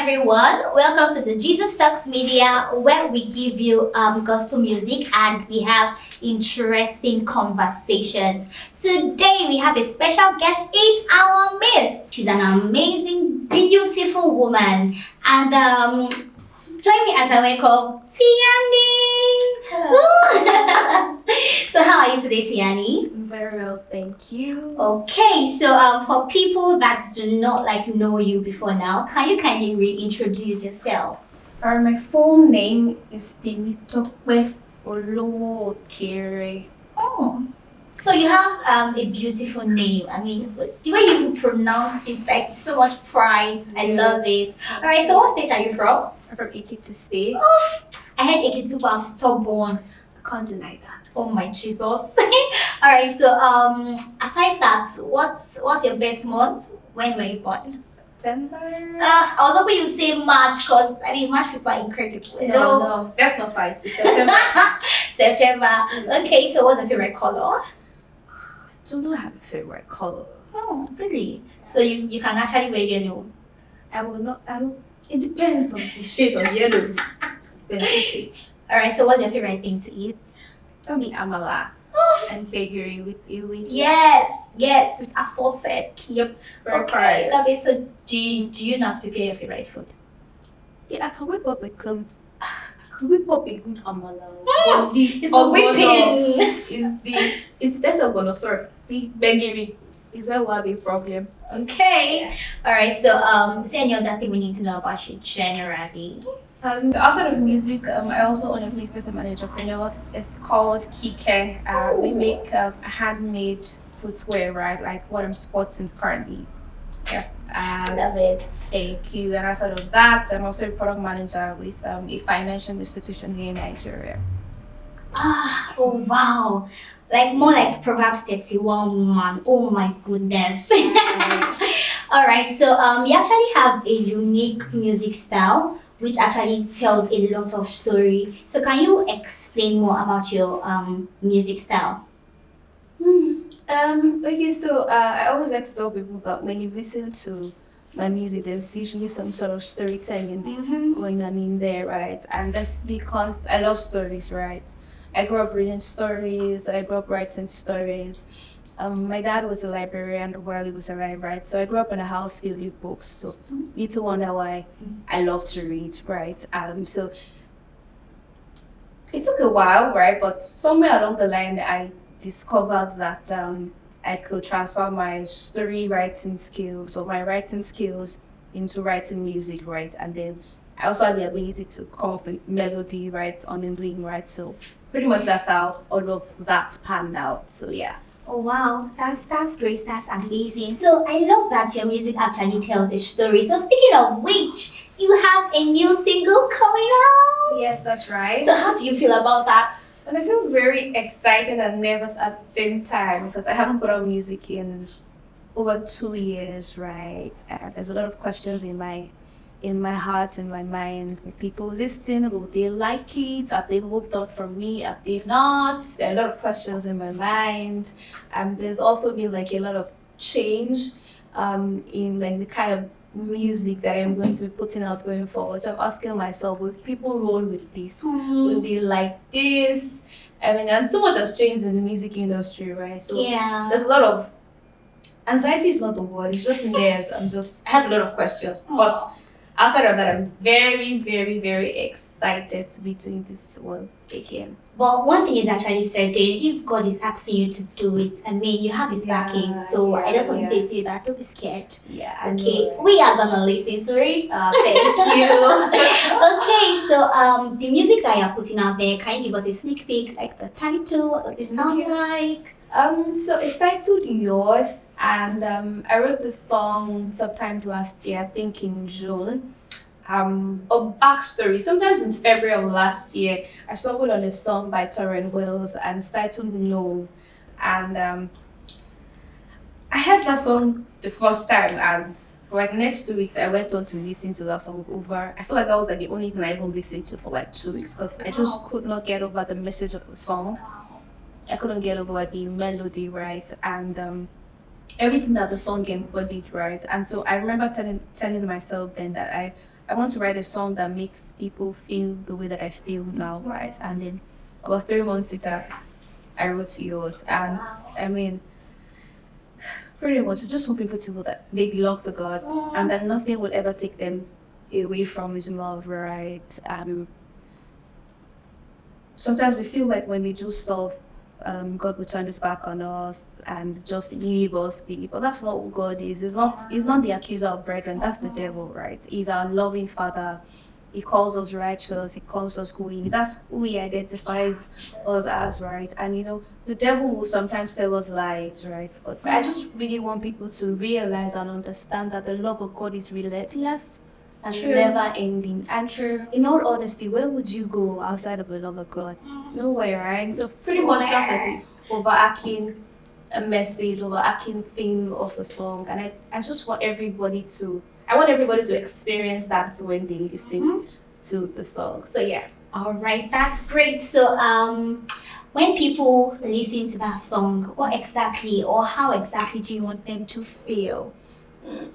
everyone. Welcome to the Jesus Talks Media, where we give you gospel music and we have interesting conversations. Today we have a special guest in our midst. She's an amazing, beautiful woman, and join me as I welcome Tianney. Hello. So how are you today, Tianney? Very well, thank you. Okay, so for people that do not know you before now, can you kindly reintroduce yourself? My full name is Temitope Olowokere. Oh, so you have a beautiful name. I mean, the way you pronounce it, like so much pride. I love it. All right, so what state are you from? I'm from Ekiti State. Oh, I heard Ekiti people are stubborn. I can't deny that. Oh my Jesus. All right, so aside that, what's your birth month? When were you born? September? I was hoping you'd say March, because I mean March people are incredible. No, that's not fight. It's September. September. Okay, so what's your favorite color? I do not have a favorite color. Oh, really? So you can actually wear yellow? I will. It depends on the shade of yellow. The shade. All right, so what's your favorite thing to eat? Tell me amala and bakery with you. Yes, with assorted. Yep. Okay, love it. So do you not prepare your favorite food? Yeah, I can whip up a good. I can whip up a good amala. It's the whipping. Is that's a bonus, sorry. The bakery is that will be a problem. Okay. All right. So say any other thing we need to know about you generally. Outside of music, I also own a business and an entrepreneur. It's called Kike. We make handmade footwear, right? Like what I'm sporting currently. Yeah. Love it. Thank you. And outside of that, I'm also a product manager with a financial institution here in Nigeria. Oh wow. Like more like Proverbs 31 woman. Oh my goodness. All right. So you actually have a unique music style, which actually tells a lot of story. So can you explain more about your music style? Okay, so I always like to tell people that when you listen to my music, there's usually some sort of storytelling going on in there, right? And that's because I love stories, right? I grew up reading stories, I grew up writing stories. My dad was a librarian while he was alive, right? So I grew up in a house filled with books. So you to wonder why I love to read, right? So it took a while, right? But somewhere along the line, I discovered that I could transfer my story writing skills or my writing skills into writing music, right? And then I also had the ability to come up with melody, right, on the doing, right? So pretty much that's how all of that panned out. So yeah. Oh wow, that's great, that's amazing. So I love that your music actually tells a story. So speaking of which, you have a new single coming out. Yes, that's right. So how do you feel about that? And I feel very excited and nervous at the same time because I haven't put out music in over 2 years, right? There's a lot of questions in my heart and my mind. Will people listen? Will they like it? Have they moved on from me? Have they not? There are a lot of questions in my mind. There's also been like a lot of change in like the kind of music that I'm going to be putting out going forward. So I'm asking myself, will people roll with this? Will they like this? I mean, and so much has changed in the music industry, right? So Yeah. there's a lot of anxiety is not the word, it's just nerves. I have a lot of questions. But outside of that, I'm very, very, very excited to be doing this once again. But one thing is actually certain, if God is asking you to do it, I mean, you have his backing. So I just want to say to you that don't be scared. Yeah. Okay, we are gonna listen to it. Thank you. Okay, so the music that you're putting out there, can you give us a sneak peek, like the title, what does it sound like? So it's titled Yours, and I wrote this song sometime last year, I think in June. A backstory. Sometimes in February of last year, I stumbled on a song by Torren Wells and it's titled No. And I heard that song the first time, and for like the next 2 weeks, I went on to listen to that song over. I feel like that was like the only thing I even listened to for like 2 weeks because I just could not get over the message of the song. I couldn't get over the melody, right? And everything that the song embodied, right? And so I remember telling myself then that I want to write a song that makes people feel the way that I feel now, right? And then about 3 months later, I wrote yours. And I mean, pretty much, I just want people to know that they belong to God and that nothing will ever take them away from His love, right? Sometimes we feel like when we do stuff, God will turn His back on us and just leave us be. But that's not who God is. He's not the accuser of brethren. That's the devil, right? He's our loving Father. He calls us righteous. He calls us holy. That's who He identifies us as, right? And the devil will sometimes tell us lies, right? But I just really want people to realize and understand that the love of God is relentless and never ending. And in all honesty, where would you go outside of the love of God? Nowhere, right? So pretty much that's like the overarching message, overarching theme of the song. And I just want everybody to experience that when they listen to the song. So yeah. All right, that's great. So when people listen to that song, what exactly or how exactly do you want them to feel?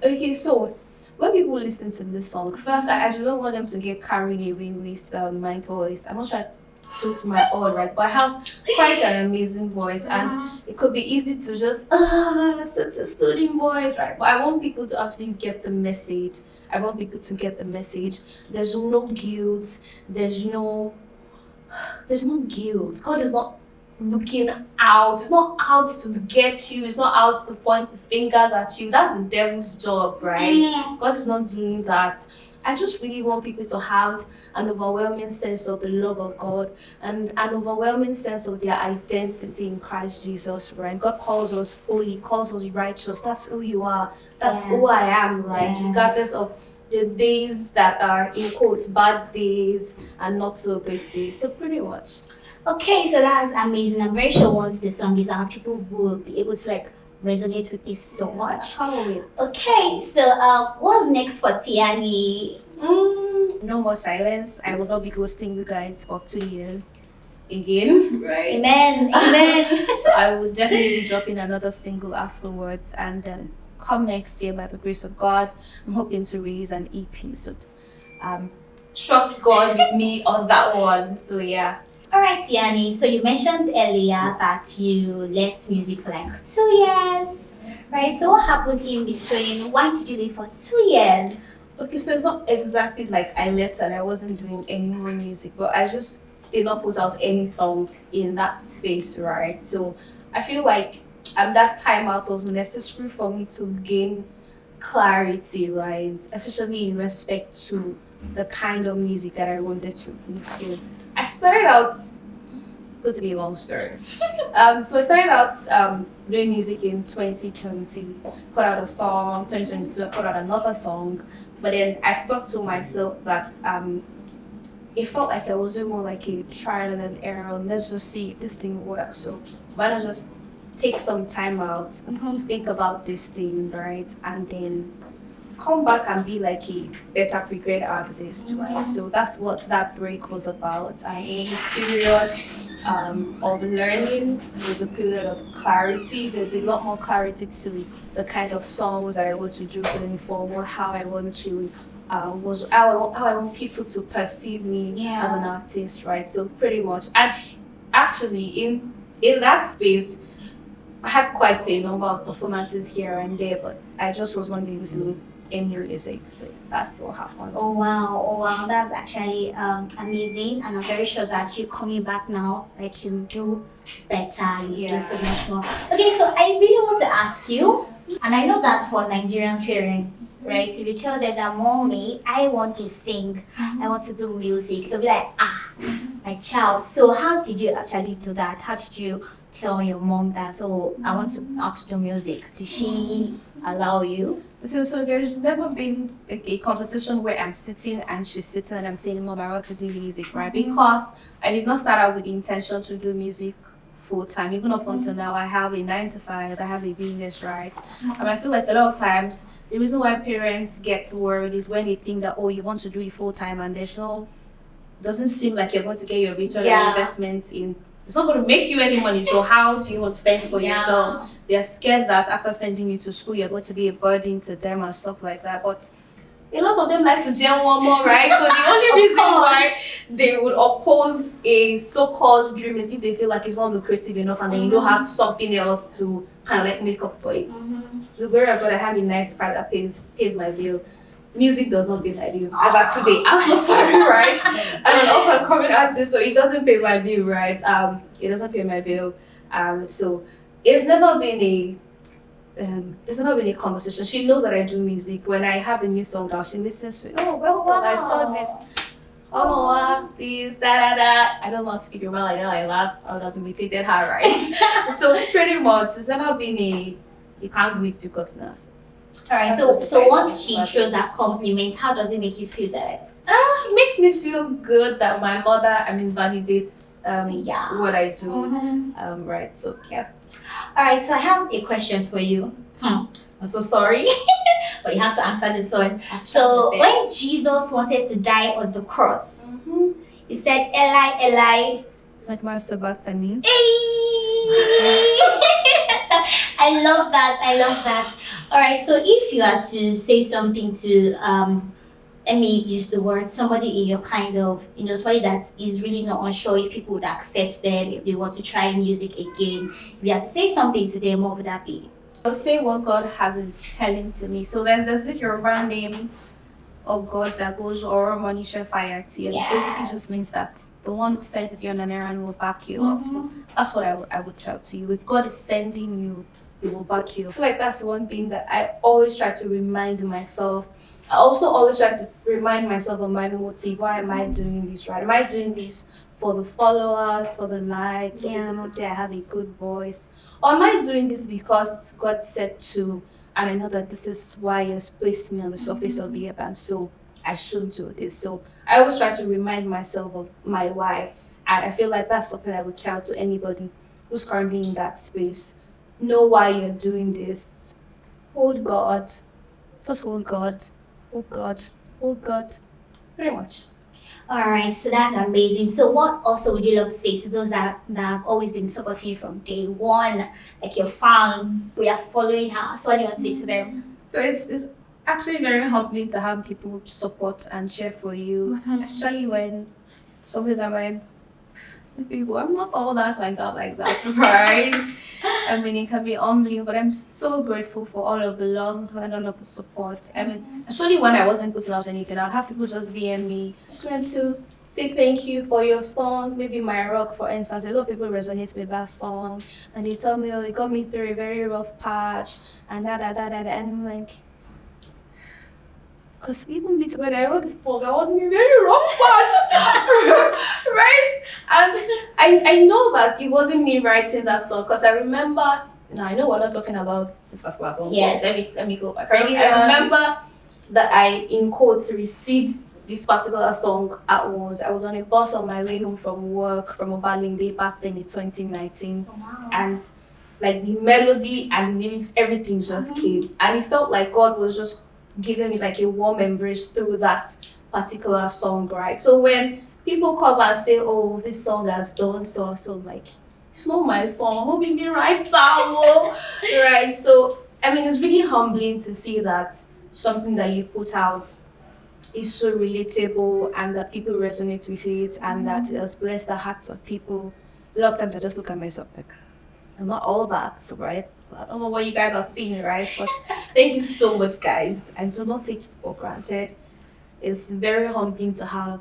Okay, so when people listen to this song, first I do not want them to get carried away with my voice. I'm not trying to toot my own, right? But I have quite an amazing voice, and it could be easy to just such a soothing voice, right? But I want people to actually get the message. I want people to get the message. There's no guilt. There's no guilt. God is not looking out. It's not out to get you. It's not out to point his fingers at you. That's the devil's job, right? God is not doing that. I just really want people to have an overwhelming sense of the love of God and an overwhelming sense of their identity in Christ Jesus, right? God calls us holy, calls us righteous. That's who you are. That's who I am, right? Regardless of the days that are, in quotes, bad days and not so great days. So pretty much. Okay, so that's amazing. I'm very sure once the song is out, people will be able to resonate with this so much. Okay, so what's next for Tianney? No more silence. I will not be ghosting you guys for 2 years again, right? Amen. Amen. So I will definitely be dropping another single afterwards, and then come next year by the grace of God, I'm hoping to release an EP. So trust God with me on that one. So yeah. All right, Tianney. So you mentioned earlier that you left music for 2 years, right? So what happened in between? Why did you leave for 2 years? Okay, so it's not exactly like I left and I wasn't doing any more music, but I just did not put out any song in that space, right? So I feel like that time out was necessary for me to gain clarity, right? Especially in respect to the kind of music that I wanted to do. So I started out, it's going to be a long story. So I started out doing music in 2020, put out a song, 2022 I put out another song, but then I thought to myself that it felt like there was more like a trial and error. Let's just see if this thing works. So why not just take some time out and think about this thing, right? And then come back and be like a better prepared artist, right? So that's what that break was about. And in a period of learning, there's a period of clarity. There's a lot more clarity to the kind of songs that I want to do going forward, how I want to how I want people to perceive me as an artist, right? So pretty much, and actually in that space, I had quite a number of performances here and there, but I just was not listening in music, so that's what happened. Oh wow, that's actually amazing, and I'm very sure that you coming back now, you do better, you do so much more. Okay, so I really want to ask you, and I know that for Nigerian parents, right, if you tell them that, mommy, I want to sing, I want to do music, they'll be like, my child. So how did you actually do that? How did you tell your mom that, I want to do music? Did she allow you? So there's never been a conversation where I'm sitting and she's sitting and I'm saying, Mom, I want to do music, right? Because I did not start out with the intention to do music full time. Even up until now, I have a 9-to-5, I have a business, right? And I feel like a lot of times, the reason why parents get worried is when they think that, you want to do it full time and doesn't seem like you're going to get your return on investment in. It's not going to make you any money, so how do you want to fend for yourself? They're scared that after sending you to school, you're going to be a burden to them and stuff like that. But a lot of them like to jam one more, right? So the only reason why they would oppose a so-called dream is if they feel like it's not lucrative enough and then you don't have something else to kind of like make up for it. So wherever I have a 9 to 5 that pays my bill, music does not pay my bill. As at today, I'm so sorry, right? I'm an up and coming artist, so it doesn't pay my bill, right? It doesn't pay my bill. So it's never been a conversation. She knows that I do music. When I have a new song out, she listens to it. Oh, well done, I saw this. Oh, this, da da da. I don't want to speak well, I know I laugh. I would have imitated her, right? So pretty much, it's never been you can't do it because now. Alright, so once she shows that compliment, how does it make you feel that? It makes me feel good that my mother, validates what I do. Right, so yeah. Alright, so I have a question for you. I'm so sorry, but you have to answer this one. So when Jesus wanted to die on the cross, he said, Eli, Eli. Like my Sabachthani. I love that. Alright, so if you are to say something to let me use the word, somebody in your kind of, somebody that is really not unsure if people would accept them, if they want to try music again, if you have to say something to them, what would that be? I would say what God has been telling to me. So there's this Yoruba name of God that goes Oro Monisha Fayati. And it basically just means that the one who sends you on an errand will back you up. So that's what I would tell to you. If God is sending you, He will back you. I feel like that's one thing that I always try to remind myself. I also always try to remind myself of my motive. Why am I doing this, right? Am I doing this for the followers, for the likes? Yeah, I have a good voice. Or am I doing this because God said to, and I know that this is why He has placed me on the surface of the earth, and so I should do this. So I always try to remind myself of my why. And I feel like that's something I would tell to anybody who's currently in that space. Know why you're doing this. Hold God. Just hold God. Hold God. Hold God. Pretty much. Alright, so that's amazing. So what also would you love to say to those that have always been supporting you from day one, like your fans, we are following her? So what do you want to say to them? So it's actually very humbling to have people support and cheer for you, especially when somebody's like, people, I'm not all that like that, right? It can be humbling, but I'm so grateful for all of the love and all of the support. Especially when I wasn't putting out anything, I'd have people just DM me. Just want to say thank you for your song, maybe My Rock, for instance. A lot of people resonate with that song, and they tell me, oh, it got me through a very rough patch, and and I'm like, because even when I wrote this song, I was in a very rough patch, right? And I know that it wasn't me writing that song, because I remember, I know we're not talking about this particular song. Yes. Let me go back. I remember that I, in quotes, received this particular song at once. I was on a bus on my way home from work, from Obalinde back then in 2019. And like the melody and the lyrics, everything just came. And it felt like God was just giving me like a warm embrace through that particular song, right? So when people come and say, oh, this song has done so like, it's not my song, who made me write that? Right? So it's really humbling to see that something that you put out is so relatable and that people resonate with it and that it has blessed the hearts of people. A lot of times I just look at myself like, I'm not all that, right? I don't know what you guys are seeing, right? But thank you so much, guys. And do not take it for granted. It's very humbling to have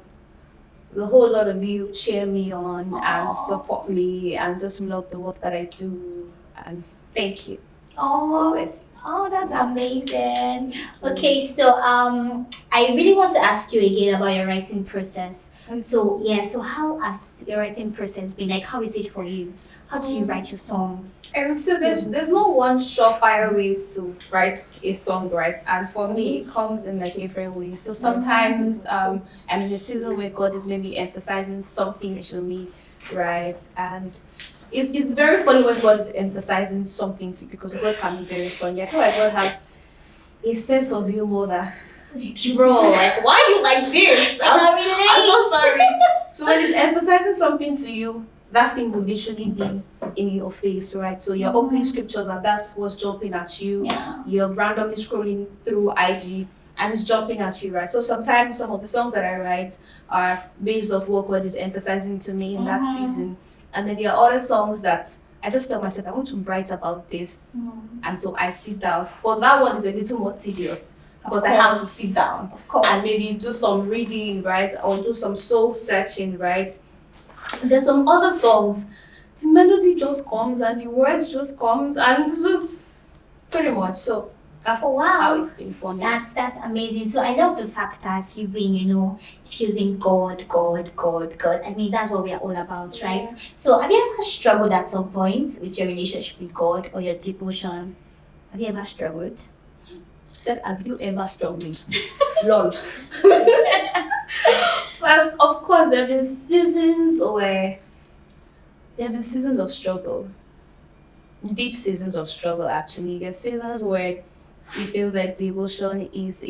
the whole lot of you cheer me on and support me and just love the work that I do. And thank you. Always. Oh, that's amazing. Okay, so I really want to ask you again about your writing process. So how has your writing process been? Like, how is it for you? How do you write your songs? So there's no one surefire way to write a song, right? And for me, it comes in like different ways. So sometimes I'm in a season where God is maybe emphasizing something to me, right? And it's very funny when God is emphasizing something to you because God can be very funny. I feel like God has a sense of humor that, bro, like, why are you like this? I'm so sorry. So when he's emphasizing something to you, that thing will literally be in your face, right? So you're opening scriptures and that's what's jumping at you. Yeah. You're randomly scrolling through IG and it's jumping at you, right? So sometimes some of the songs that I write are based off what God is emphasizing to me in that season. And then there are other songs that I just tell myself, I want to write about this. And so I sit down. But that one is a little more tedious because I have to sit down and maybe do some reading, right? Or do some soul searching, right? There's some other songs, the melody just comes and the words just comes and it's just pretty much. So that's how it's been for me. That's amazing. So I love the fact that you've been, fusing God. I mean, that's what we are all about, right? So have you ever struggled at some point with your relationship with God or your devotion? Have you ever struggled? Said, have you ever struggled? Lol. Well, of course, there have been seasons of struggle. Deep seasons of struggle, actually. There's seasons where it feels like devotion is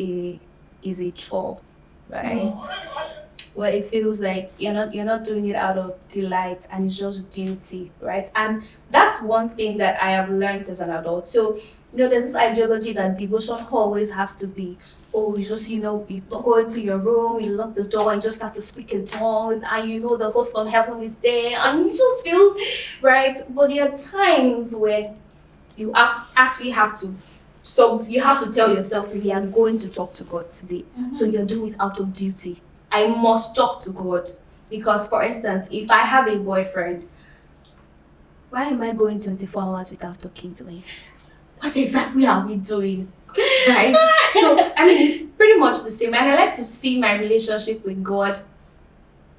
a chore, right? Where it feels like you're not doing it out of delight and it's just duty, right? And that's one thing that I have learned as an adult. So, there's this ideology that devotion always has to be, you just, you go into your room, you lock the door and just start to speak in tongues, and the host of heaven is there, and it just feels right. But there are times when you actually have to. So you have to tell yourself, really, I'm going to talk to God today. So you're doing it out of duty. I must talk to God. Because, for instance, if I have a boyfriend, why am I going 24 hours without talking to him? What exactly are we doing? Right? So, it's pretty much the same. And I like to see my relationship with God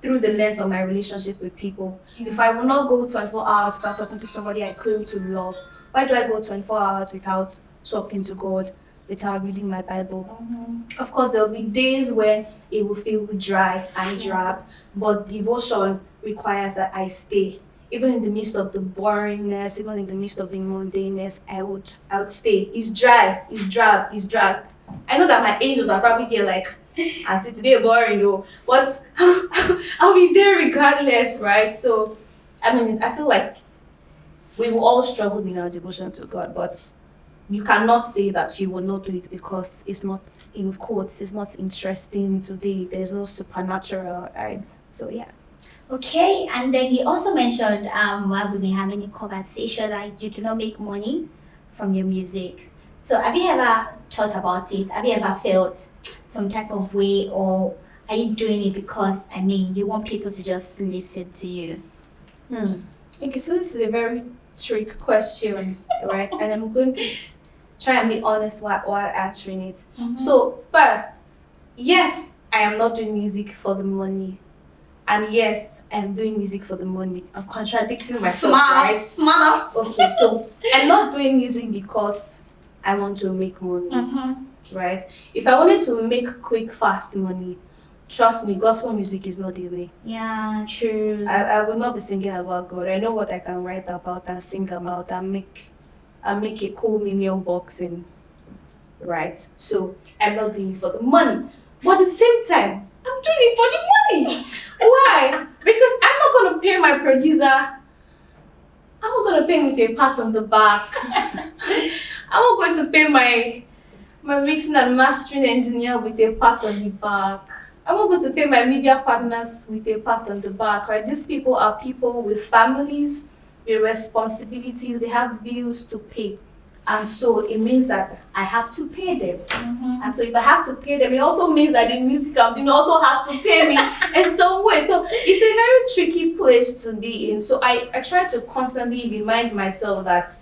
through the lens of my relationship with people. If I will not go 24 hours without talking to somebody I claim to love, why do I go 24 hours without talking to God, without reading my Bible? Of course, there will be days when it will feel dry and drab, but devotion requires that I stay. Even in the midst of the boringness, even in the midst of the mundaneness, I would stay. It's dry, it's drab, it's drab. I know that my angels are probably there like, Auntie, today boring though, but I'll be there regardless, right? So, I feel like we will all struggle in our devotion to God, but you cannot say that you will not do it because it's not, in quotes, it's not interesting today. There's no supernatural, right? So, yeah. Okay, and then you also mentioned while we've been having a conversation that you do not make money from your music. So have you ever thought about it? Have you ever felt some type of way, or are you doing it because you want people to just listen to you? Okay, so this is a very trick question, right? And I'm going to try and be honest while answering it. So first, yes, I am not doing music for the money. And yes, I'm doing music for the money. I'm contradicting myself, right? Smart. Okay, so I'm not doing music because I want to make money, right? If I wanted to make quick, fast money, trust me, gospel music is not the way. Yeah, true. I will not be singing about God. I know what I can write about and sing about and make a cool million bucks in, right? So I'm not doing it for the money. But at the same time, I'm doing it for the money. Why? Because I'm not going to pay my producer. I'm not going to pay me with a pat on the back. I'm not going to pay my mixing and mastering engineer with a pat on the back. I'm not going to pay my media partners with a pat on the back, right? These people are people with families, with responsibilities. They have bills to pay. And so it means that I have to pay them. And so if I have to pay them, it also means that the music company also has to pay me in some way. So it's a very tricky place to be in. So I try to constantly remind myself that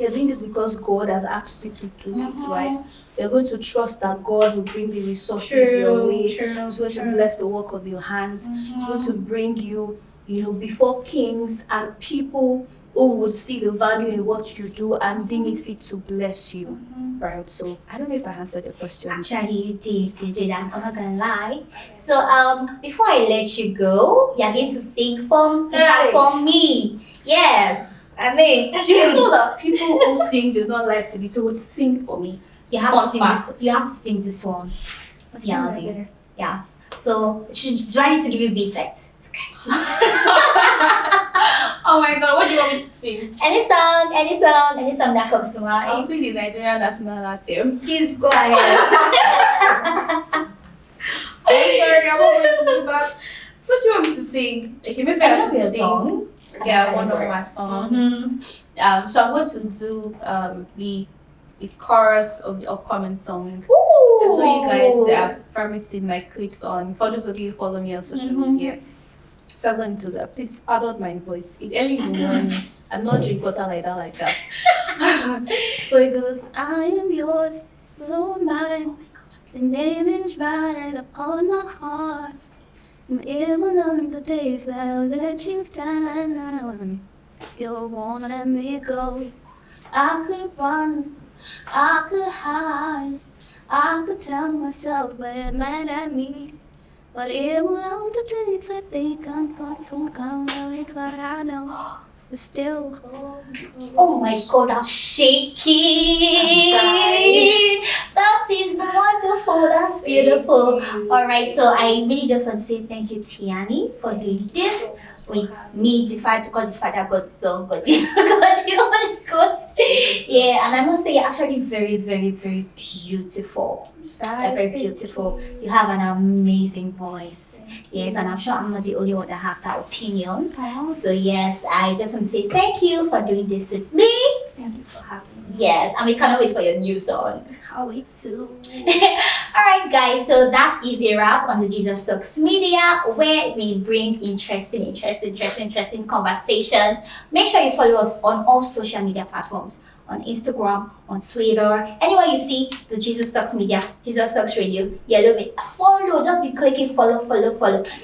you're doing this because God has asked you to do it, right? You're going to trust that God will bring the resources your way. He's going to bless the work of your hands. He's going to bring you, before kings and people who would see the value in what you do and deem it fit to bless you, right? So I don't know if I answered your question. Actually, you did. I'm not gonna lie. So before I let you go, you're going to sing for me. Yes. Do you know that people who sing do not like to be told sing for me? You have to sing this. You have to sing this one. What's your name? Yeah. So do I need to give you beat text? Oh my god, what do you want me to sing? Any song that comes to mind. I'll sing the Nigerian national anthem. Please go ahead. I'm sorry, I'm not going to do that. So what do you want me to sing? Okay, maybe I Love your should sing. songs. Yeah, one of my songs. Mm-hmm. So I'm going to do the chorus of the upcoming song. Ooh. So you guys have probably seen my clips on. For those of you who follow me on social media, so I'm going to do that. Please pardon my voice. It early in the morning. I'm not drinking water like that. So it goes, I am yours, you're mine. The name is right upon my heart. And even on the days that I let you down, you won't let me go. I could run, I could hide, I could tell myself they're mad at me. But even on the days I think I'm far too gone, I know. But still, Oh my god, I'm shaking. That is wonderful. That's beautiful. Alright, so I really just want to say thank you, Tianney, for doing this with me, the Father God, Son, God, the Holy Ghost. Yeah, and I must say, you're actually very, very, very beautiful. Like, very beautiful. You have an amazing voice. Yes, and I'm sure I'm not the only one that have that opinion. So yes, I just want to say thank you for doing this with me. thank you for having me. Yes, and we cannot wait for your new song. Can't wait to. Alright guys, so that is a wrap on the Jesus Talks Media, where we bring interesting conversations. Make sure you follow us on all social media platforms, on Instagram, on Twitter, anywhere you see the Jesus Talks Media, Jesus Talks Radio, yellow me. Follow, just be clicking follow.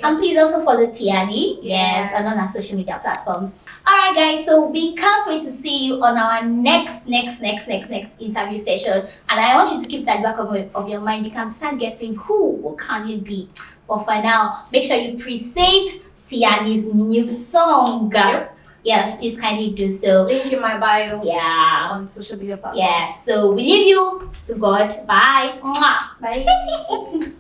And please also follow Tianney, yes, and on our social media platforms. Alright guys, so we can't wait to see you on our next interview session. And I want you to keep that back of your mind. You can start guessing who can it be. But for now, make sure you pre-save Tianney's new song. Yep. Yes, please kindly do so. Link in my bio. Yeah. On social media platforms. Yes. So we leave you to God. Bye. Mwah. Bye.